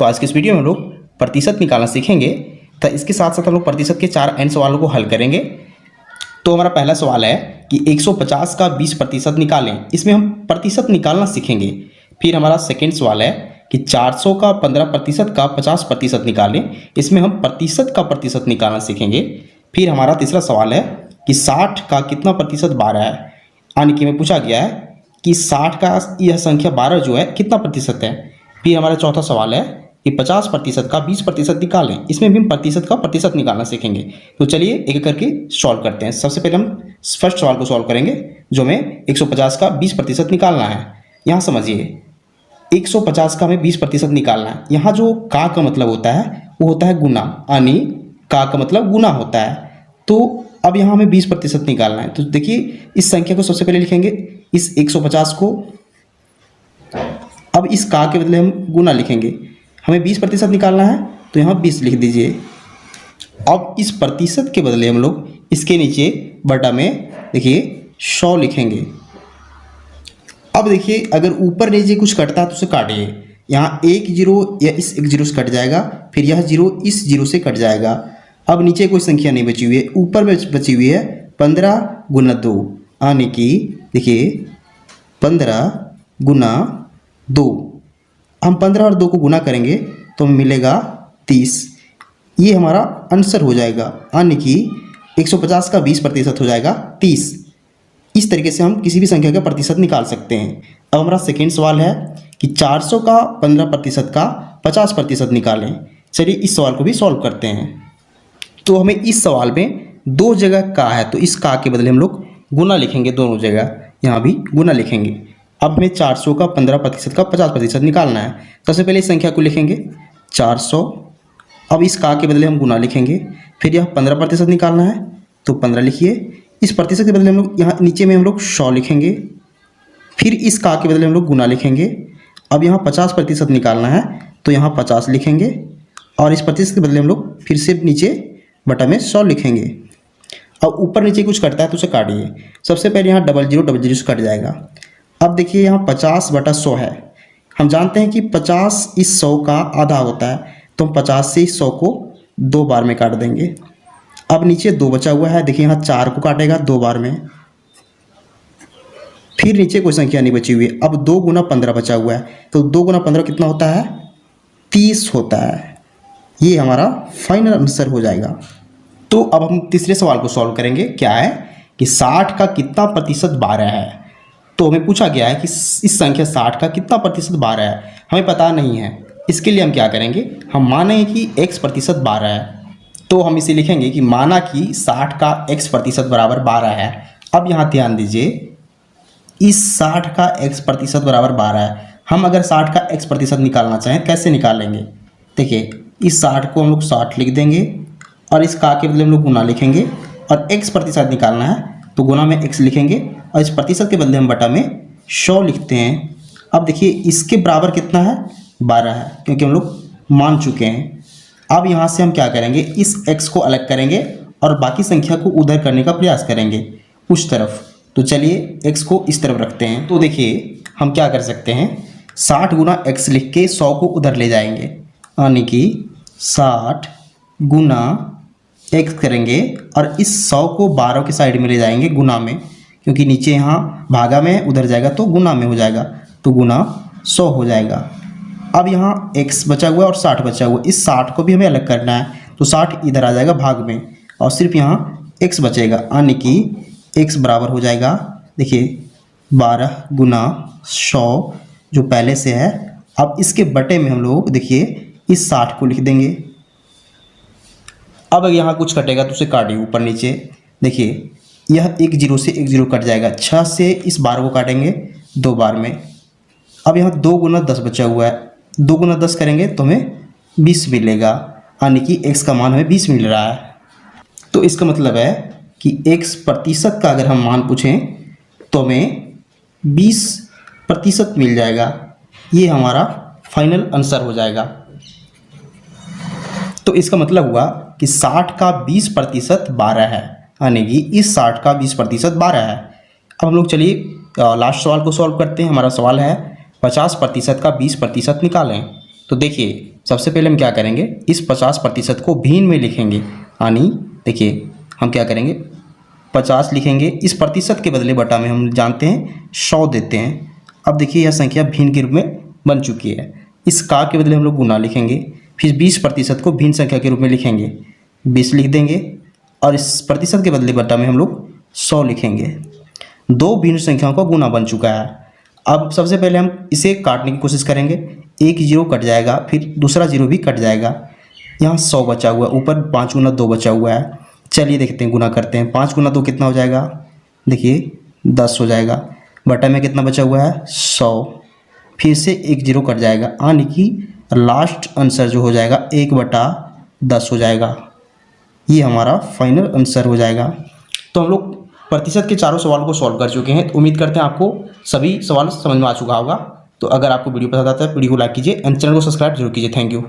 तो आज की इस वीडियो में हम लोग प्रतिशत निकालना सीखेंगे। तो इसके साथ साथ हम लोग प्रतिशत के 4 अन्य सवालों को हल करेंगे। तो हमारा पहला सवाल है कि 150 का 20% निकालें। इसमें हम प्रतिशत निकालना सीखेंगे। फिर हमारा सेकेंड सवाल है कि 400 का 15% का 50% निकालें। इसमें हम प्रतिशत का प्रतिशत निकालना सीखेंगे। फिर हमारा तीसरा सवाल है कि 60 का कितना प्रतिशत 12 है। यानी कि में पूछा गया है कि 60 का यह संख्या 12 जो है कितना प्रतिशत है। फिर हमारा चौथा सवाल है कि 50% का 20% निकालें। इसमें भी हम प्रतिशत का प्रतिशत निकालना सीखेंगे। तो चलिए एक एक करके सॉल्व करते हैं। सबसे पहले हम फर्स्ट सवाल को सॉल्व करेंगे जो हमें 150 का 20% निकालना है। यहाँ समझिए 150 का हमें 20% निकालना है। यहाँ जो का मतलब होता है वो होता है गुना, यानी का मतलब गुना होता है। तो अब यहाँ हमें 20% निकालना है। तो देखिए इस संख्या को सबसे पहले लिखेंगे, इस 150 को। अब इस का के बदले हम गुना लिखेंगे। हमें 20% निकालना है तो यहाँ 20 लिख दीजिए। अब इस प्रतिशत के बदले हम लोग इसके नीचे बटा में देखिए 100 लिखेंगे। अब देखिए अगर ऊपर नीचे कुछ कटता है तो उसे काटिए। यहाँ एक जीरो या इस एक जीरो से कट जाएगा, फिर यह जीरो इस जीरो से कट जाएगा। अब नीचे कोई संख्या नहीं बची हुई है, ऊपर में बची हुई है 15 गुना 2, यानी कि देखिए 15 गुना 2। हम 15 और 2 को गुना करेंगे तो मिलेगा 30। ये हमारा आंसर हो जाएगा, यानी कि 150 का 20% हो जाएगा 30। इस तरीके से हम किसी भी संख्या का प्रतिशत निकाल सकते हैं। अब हमारा सेकेंड सवाल है कि 400 का 15% का 50% निकालें। चलिए इस सवाल को भी सॉल्व करते हैं। तो हमें इस सवाल में दो जगह का है, तो इस का के बदले हम लोग गुना लिखेंगे। दोनों जगह यहाँ भी गुना लिखेंगे। अब हमें 400 का 15% का 50% निकालना है। सबसे पहले इस संख्या को लिखेंगे 400। अब इस का के बदले हम गुना लिखेंगे। फिर यह 15% निकालना है तो 15 लिखिए। इस प्रतिशत के बदले हम लोग यहाँ नीचे में हम लोग 100 लिखेंगे। फिर इस का के बदले हम लोग गुना लिखेंगे। अब यहाँ 50% निकालना है तो यहाँ 50 लिखेंगे, और इस प्रतिशत के बदले हम लोग फिर से नीचे बटा में 100 लिखेंगे। अब ऊपर नीचे कुछ कटता है तो उसे काटिए। सबसे पहले यहाँ डबल जीरो से कट जाएगा। अब देखिए यहाँ 50/100 है। हम जानते हैं कि 50 इस 100 का आधा होता है, तो हम 50 से इस 100 को 2 बार में काट देंगे। अब नीचे 2 बचा हुआ है, देखिए यहाँ 4 को काटेगा 2 बार में। फिर नीचे कोई संख्या नहीं बची हुई है। अब 2 गुना 15 बचा हुआ है, तो 2 गुना 15 कितना होता है? 30 होता है। ये हमारा फाइनल आंसर हो जाएगा। तो अब हम तीसरे सवाल को सॉल्व करेंगे। क्या है कि 60 का कितना प्रतिशत 12 है। तो हमें पूछा गया है कि इस संख्या 60 का कितना प्रतिशत 12 है, हमें पता नहीं है। इसके लिए हम क्या करेंगे, हम माने कि x% 12 है, तो हम इसे लिखेंगे कि माना कि 60 का x% बराबर 12 है। अब यहाँ ध्यान दीजिए, इस 60 का x% बराबर 12 है। हम अगर 60 का x% निकालना चाहें कैसे निकालेंगे? देखिए इस 60 को हम लोग 60 लिख देंगे, और इस का के बदले हम लोग गुना लिखेंगे। और x% निकालना है तो गुना में x लिखेंगे, और इस प्रतिशत के बदले हम बटा में 100 लिखते हैं। अब देखिए इसके बराबर कितना है? 12 है, क्योंकि हम लोग मान चुके हैं। अब यहाँ से हम क्या करेंगे, इस x को अलग करेंगे और बाकी संख्या को उधर करने का प्रयास करेंगे उस तरफ। तो चलिए x को इस तरफ रखते हैं। तो देखिए हम क्या कर सकते हैं, 60 गुना x लिख के 100 को उधर ले जाएंगे, यानी कि 60 गुना x करेंगे, और इस 100 को 12 के साइड में ले जाएंगे गुना में, क्योंकि नीचे यहाँ भागा में उधर जाएगा तो गुना में हो जाएगा, तो गुना 100 हो जाएगा। अब यहाँ x बचा हुआ है और 60 बचा हुआ है। इस 60 को भी हमें अलग करना है, तो 60 इधर आ जाएगा भाग में, और सिर्फ यहाँ x बचेगा, यानी कि x बराबर हो जाएगा देखिए 12 गुना 100 जो पहले से है। अब इसके बटे में हम लोग देखिए इस 60 को लिख देंगे। अब यहाँ कुछ कटेगा तो उसे काटिए ऊपर नीचे। देखिए यह एक जीरो से एक जीरो कट जाएगा। 6 से इस 12 को काटेंगे 2 बार में। अब यहाँ 2 गुना 10 बचा हुआ है, 2 गुना 10 करेंगे तो हमें 20 मिलेगा, यानी कि x का मान हमें 20 मिल रहा है। तो इसका मतलब है कि x% का अगर हम मान पूछें तो हमें 20% मिल जाएगा। ये हमारा फाइनल आंसर हो जाएगा। तो इसका मतलब हुआ कि 60 का 20% 12 है, यानी कि इस 60 का 20% 12 है। अब हम लोग चलिए लास्ट सवाल को सॉल्व करते हैं। हमारा सवाल है 50% का 20% निकालें। तो देखिए सबसे पहले हम क्या करेंगे, इस 50% को भिन्न में लिखेंगे, यानी देखिए हम क्या करेंगे 50 लिखेंगे, इस प्रतिशत के बदले बटा में हम जानते हैं 100 देते हैं। अब देखिए यह संख्या भिन्न के रूप में बन चुकी है, इस का के बदले हम लोग गुना लिखेंगे, फिर 20% को भिन्न संख्या के रूप में लिखेंगे, 20 लिख देंगे, और इस प्रतिशत के बदले बटा में हम लोग 100 लिखेंगे। दो भिन्न संख्याओं का गुना बन चुका है। अब सबसे पहले हम इसे काटने की कोशिश करेंगे, एक जीरो कट जाएगा, फिर दूसरा जीरो भी कट जाएगा, यहाँ 100 बचा हुआ है, ऊपर 5 गुना 2 बचा हुआ है। चलिए देखते हैं, गुना करते हैं। 5 गुना 2 कितना हो जाएगा, देखिए 10 हो जाएगा, बटा में कितना बचा हुआ है 100, फिर से एक जीरो कट जाएगा, यानी कि लास्ट आंसर जो हो जाएगा 1/10 हो जाएगा। ये हमारा फाइनल आंसर हो जाएगा। तो हम लोग प्रतिशत के चारों सवालों को सॉल्व कर चुके हैं। तो उम्मीद करते हैं आपको सभी सवाल समझ में आ चुका होगा। तो अगर आपको वीडियो पसंद आता है वीडियो को लाइक कीजिए एंड चैनल को सब्सक्राइब जरूर कीजिए। Thank you.